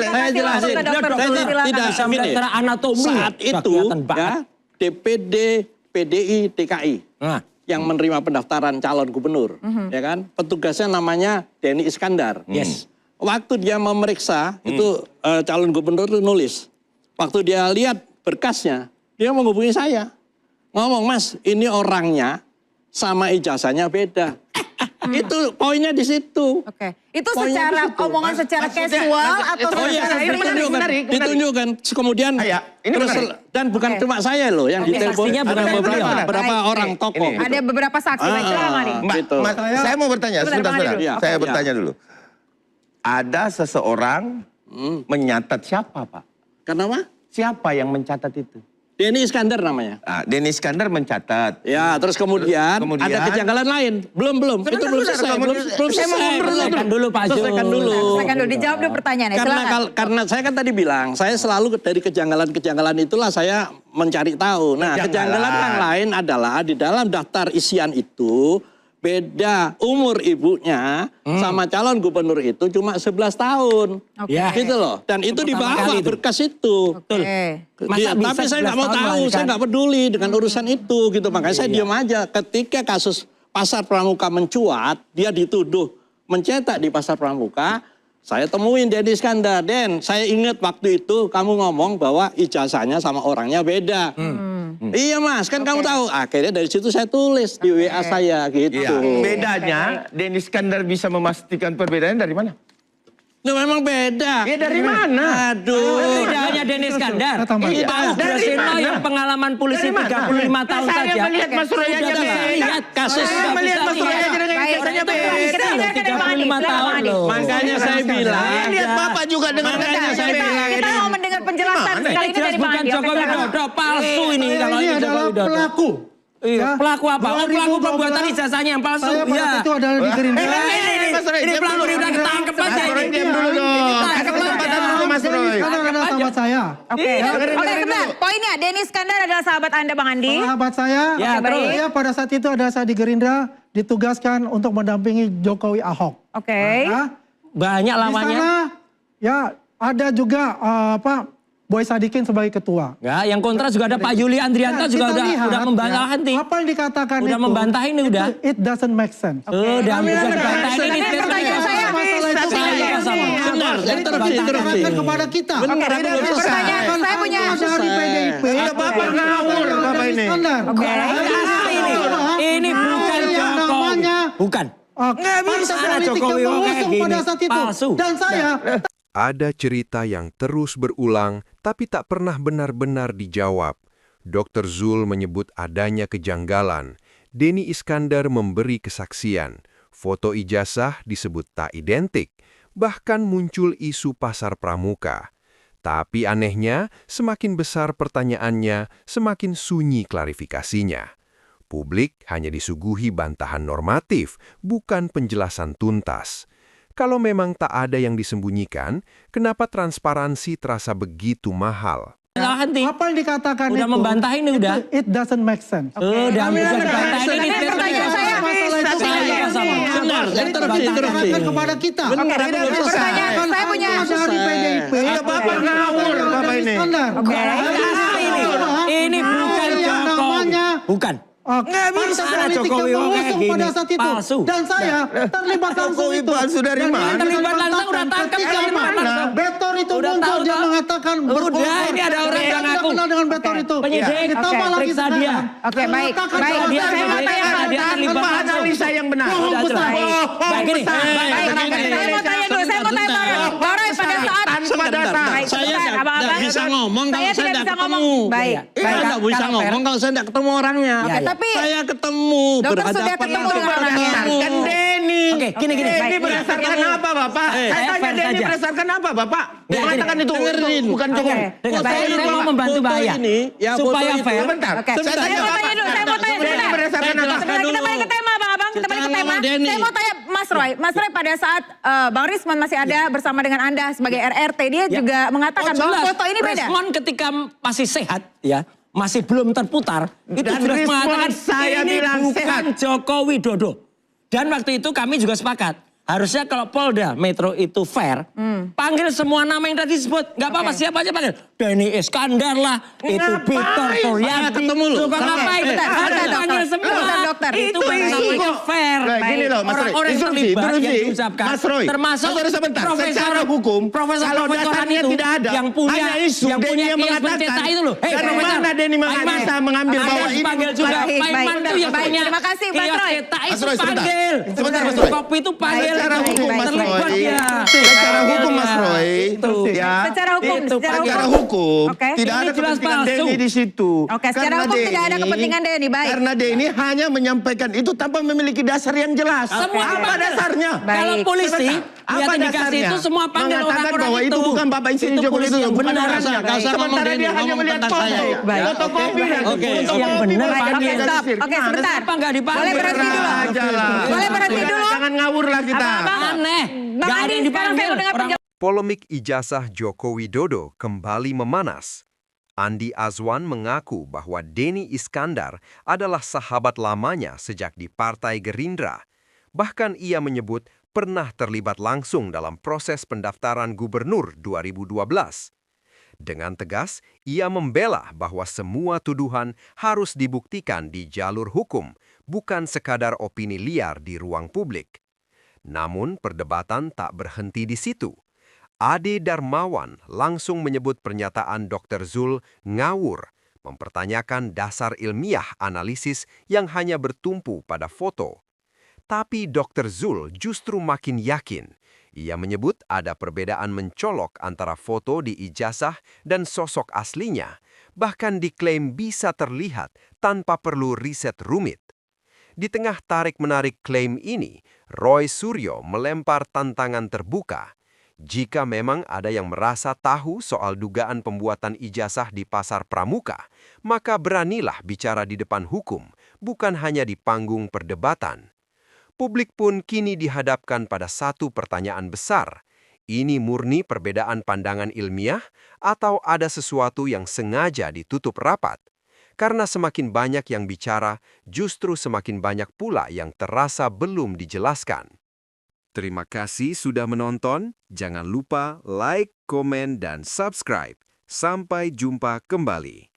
Saya jelasin. Tidak gini. Anatomi. Saat itu ya, DPD PDI DKI yang menerima pendaftaran calon gubernur, ya kan? Petugasnya namanya Denny Iskandar. Yes. Waktu dia memeriksa itu calon gubernur itu nulis. Waktu dia lihat berkasnya, dia menghubungi saya. Ngomong, Mas, ini orangnya sama ijazahnya beda. Itu poinnya di situ. Oke. Itu secara omongan secara casual atau secara menarik. Ditunjukkan. Kemudian ini terus, dan bukan cuma saya loh yang ditelepon. Ada beberapa orang tokoh. Ada beberapa saksi. Mbak, saya mau bertanya sebentar. Saya bertanya dulu. Ada seseorang menyatat siapa, Pak? Kenapa? Siapa yang mencatat itu? Denny Iskandar namanya. Denny Iskandar mencatat. Ya, terus kemudian ada kejanggalan lain. Belum. Itu belum selesai. Belum selesai. Dulu Pak Zul. Selesaikan dulu. Dijawab dulu pertanyaannya. Karena saya kan tadi bilang, saya selalu dari kejanggalan-kejanggalan itulah saya mencari tahu. Nah, kejanggalan yang lain adalah di dalam daftar isian itu beda umur ibunya sama calon gubernur itu cuma 11 tahun. Gitu loh. Dan itu dibawa berkas itu. Tapi saya nggak mau tahu, saya nggak peduli dengan urusan itu gitu. Makanya saya diam aja. Ketika kasus Pasar Pramuka mencuat, dia dituduh mencetak di Pasar Pramuka, saya temuin Denny Iskandar. Den, saya ingat waktu itu kamu ngomong bahwa ijazahnya sama orangnya beda. Iya Mas, kan kamu tahu. Akhirnya dari situ saya tulis di WA saya gitu. Bedanya, Denny Iskandar bisa memastikan perbedaannya dari mana? Itu memang beda. Ya dari mana? Aduh. Tidak hanya Denny Iskandar. Pak Groseno yang pengalaman polisi 35 tahun saja. Saya melihat Mas Roy aja. Lihat kasus. Saya melihat Mas Roy aja dengan ijazahnya beda. 35 tahun loh. Makanya saya bilang. Saya lihat Bapak juga dengan Makanya saya bilang. Kita mau mendengar penjelasan sekali ini dari Bang Andi. Jokowi Dodo palsu ini. Ini adalah pelaku. Iya, pelaku apa? Oh, pelaku pembuatan ijazahnya yang palsu. Saya pada itu adalah di Gerindra. Ini pelaku udah ketangkep aja ini. Diam dulu dong. Kasih kesempatan dulu Mas Roy. Iskandar adalah sahabat saya. Oke, sebentar. Poinnya, Denny Iskandar adalah sahabat Anda, Bang Andi. Sahabat saya. Ya, terus. Saya pada saat itu adalah saya di Gerindra ditugaskan untuk mendampingi Jokowi Ahok. Oke. Banyak Di lamanya. sana ya ada juga Boy Sadikin sebagai ketua. Ya, yang kontra juga ada Pak Yuli Andrianto juga udah membantah nanti. Apa yang dikatakan udah itu? membantah ini udah. It doesn't make sense. Udah dibantah ini. Pertanyaan saya. Diterapkan kepada kita. Pertanyaan saya punya. Dari PDIP. Bapak ngawur Bapak ini. Ini bukan Jokowi. Bukan. Nggak bisa Jokowi pada saat itu. Dan saya. Ada cerita yang terus berulang tapi tak pernah benar-benar dijawab. Dr. Zul menyebut adanya kejanggalan. Denny Iskandar memberi kesaksian. Foto ijazah disebut tak identik. Bahkan muncul isu Pasar Pramuka. Tapi anehnya, semakin besar pertanyaannya, semakin sunyi klarifikasinya. Publik hanya disuguhi bantahan normatif, bukan penjelasan tuntas. Kalau memang tak ada yang disembunyikan, kenapa transparansi terasa begitu mahal? Apa yang dikatakan udah itu? membantah ini udah. It doesn't make sense. Udah dibantah ini. Pertanyaan saya. Diterapkan kepada kita. Pertanyaan saya punya. Dari PDIP. Bapak ngawur Bapak ini. Ini bukan Jokowi. Bukan. Nggak bisa Jokowi pada saat itu. Palsu. Dan saya terlibat langsung itu. Palsu dari mana? Terlibat langsung udah tangkap dari mana? Betor itu muncul dia mengatakan udah ini ada orang yang ngaku. Kenal dengan Betor itu. Penyidik. Ditambah lagi Periksa dia. Oke, baik. Dia terlibat Apa analisa yang benar? Udah jelas. Begini. Saya mau tanya dulu. Bang Roy pada saat. Saya nggak bisa ngomong kalau saya nggak ketemu. Baik. Saya nggak bisa ngomong kalau saya nggak ketemu orangnya. Tapi saya ketemu dokter sudah ketemu dengan orangnya. Kan Denny. Oke, gini. Denny berdasarkan apa Bapak? Saya tanya Denny berdasarkan apa Bapak? Dia mengatakan itu bukan Jokowi. Saya mau membantu bahaya. Supaya fair. Bentar. Saya mau tanya Denny berdasarkan apa? Kita balik ke tema Bang Abang. Kita balik ke tema. Saya mau tanya Mas Roy. Mas Roy pada saat Bang Risman masih ada bersama dengan Anda sebagai RRT, dia juga mengatakan bahwa foto ini beda. Risman ketika masih sehat, ya, masih belum terputar, itu jelas mengatakan saya ini bilang bukan sehat. Joko Widodo. Dan waktu itu kami juga sepakat. Harusnya kalau Polda Metro itu fair, panggil semua nama yang tadi disebut. Nggak apa-apa, siapa aja panggil. Denny Iskandar lah, itu Victor Suryadi. ketemu lu. Suka ngapain? Harus panggil semua. Dokter. Itu namanya fair. Nah, gini loh, Mas Roy. Orang-orang yang terlibat yang diucapkan. Mas Roy, Termasuk sebentar. profesor Secara hukum, kalau profesoran dasarnya itu tidak ada, yang punya hanya isu yang punya Denny yang kios mengatakan. pencetak itu loh. Hei, Dari Profesor mana Denny Paiman, bisa mengambil Anda bahwa harus ini panggil juga. Baik, Paiman baik. itu yang Baik, punya terima kasih, Mas kios Roy. cetak Mas itu Roy, sebentar. panggil. Sebentar, Mas Roy. Kopi itu panggil. Secara hukum, Mas Terlibat Roy. ya. Secara hukum, Mas Roy. Itu. Ya. Secara hukum, Itu, Secara hukum, Oke. tidak Ini ada jelas kepentingan palsu. Denny di situ. Oke, secara Karena hukum tidak ada Denny- kepentingan Denny, baik. Karena Denny hanya menyampaikan itu tanpa memiliki dasar yang jelas. Semua Apa dipanggil. dasarnya? Baik. Kalau polisi Sebentar. lihat Apa indikasi dasarnya? itu semua panggil Mengatakan orang-orang bahwa itu bukan Bapak Insinyur Itu Joko polisi Widodo, yang bukan benar. orangnya. Gak usah ngomong Sementara Denny, dia hanya ngomong melihat tentang foto. saya. Baik. Fotokopi dan Oke, fotokopi yang benar mereka panggil. Oke, stop. organisir. Oke, Gimana sebentar. Kenapa nggak dipanggil? Boleh berhenti dulu. Aja lah. Boleh berhenti dulu. Jangan ngawur lah kita. Abang. Aneh. Bang Gak ada Andi, yang sekarang saya dipanggil. mau dengar Orang Polemik ijazah Joko Widodo kembali memanas. Andi Azwan mengaku bahwa Denny Iskandar adalah sahabat lamanya sejak di Partai Gerindra. Bahkan ia menyebut pernah terlibat langsung dalam proses pendaftaran gubernur 2012. Dengan tegas, ia membela bahwa semua tuduhan harus dibuktikan di jalur hukum, bukan sekadar opini liar di ruang publik. Namun perdebatan tak berhenti di situ. Ade Darmawan langsung menyebut pernyataan Dr. Zul ngawur, mempertanyakan dasar ilmiah analisis yang hanya bertumpu pada foto. Tapi Dr. Zul justru makin yakin. Ia menyebut ada perbedaan mencolok antara foto di ijazah dan sosok aslinya, bahkan diklaim bisa terlihat tanpa perlu riset rumit. Di tengah tarik-menarik klaim ini, Roy Suryo melempar tantangan terbuka. Jika memang ada yang merasa tahu soal dugaan pembuatan ijazah di pasar pramuka, maka beranilah bicara di depan hukum, bukan hanya di panggung perdebatan. Publik pun kini dihadapkan pada satu pertanyaan besar. Ini murni perbedaan pandangan ilmiah atau ada sesuatu yang sengaja ditutup rapat? Karena semakin banyak yang bicara, justru semakin banyak pula yang terasa belum dijelaskan. Terima kasih sudah menonton. Jangan lupa like, komen, dan subscribe. Sampai jumpa kembali.